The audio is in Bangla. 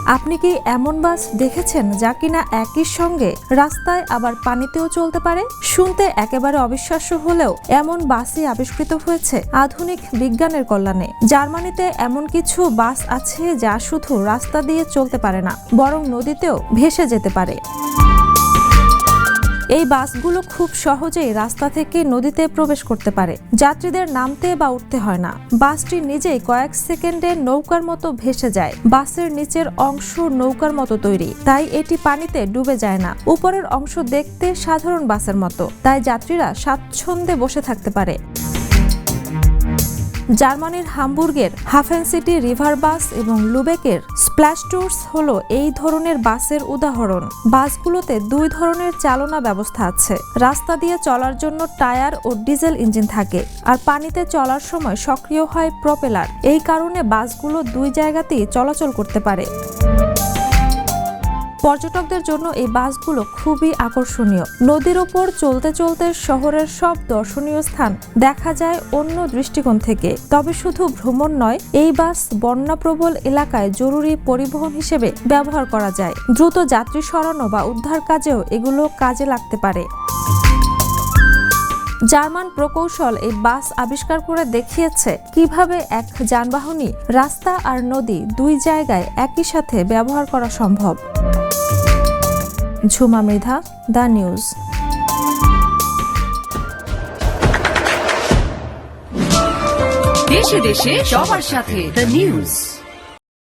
আপনি কি এমন বাস দেখেছেন যা কিনা একই সঙ্গে রাস্তায় আবার পানিতেও চলতে পারে? শুনতে একেবারে অবিশ্বাস্য হলেও এমন বাসই আবিষ্কৃত হয়েছে আধুনিক বিজ্ঞানের কল্যাণে। জার্মানিতে এমন কিছু বাস আছে যা শুধু রাস্তা দিয়ে চলতে পারে না, বরং নদীতেও ভেসে যেতে পারে। এই বাসগুলো খুব সহজেই রাস্তা থেকে নদীতে প্রবেশ করতে পারে। যাত্রীদের নামতে বা উঠতে হয় না। বাসটি নিজেই কয়েক সেকেন্ডে নৌকার মতো ভেসে যায়। বাসের নিচের অংশ নৌকার মতো তৈরি, তাই এটি পানিতে ডুবে যায় না। উপরের অংশ দেখতে সাধারণ বাসের মতো, তাই যাত্রীরা স্বাচ্ছন্দ্যে বসে থাকতে পারে। জার্মানির হামবুর্গের হাফেন সিটি রিভার বাস এবং লুবেকের স্প্ল্যাশ ট্যুরস হলো এই ধরনের বাসের উদাহরণ। বাসগুলোতে দুই ধরনের চালনা ব্যবস্থা আছে। রাস্তা দিয়ে চলার জন্য টায়ার ও ডিজেল ইঞ্জিন থাকে, আর পানিতে চলার সময় সক্রিয় হয় প্রপেলার। এই কারণে বাসগুলো দুই জায়গাতেই চলাচল করতে পারে। পর্যটকদের জন্য এই বাসগুলো খুবই আকর্ষণীয়। নদীর ওপর চলতে চলতে শহরের সব দর্শনীয় স্থান দেখা যায় অন্য দৃষ্টিকোণ থেকে। তবে শুধু ভ্রমণ নয়, এই বাস বন্যাপ্রবল এলাকায় জরুরি পরিবহন হিসেবে ব্যবহার করা যায়। দ্রুত যাত্রী সরানো বা উদ্ধার কাজেও এগুলো কাজে লাগতে পারে। জার্মান প্রকৌশল এই বাস আবিষ্কার করে দেখিয়েছে কিভাবে এক যানবাহনই রাস্তা আর নদী দুই জায়গায় একই সাথে ব্যবহার করা সম্ভব। Jhuma Mridha, the news. দেশে দেশে সবার সাথে দ্য নিউজ।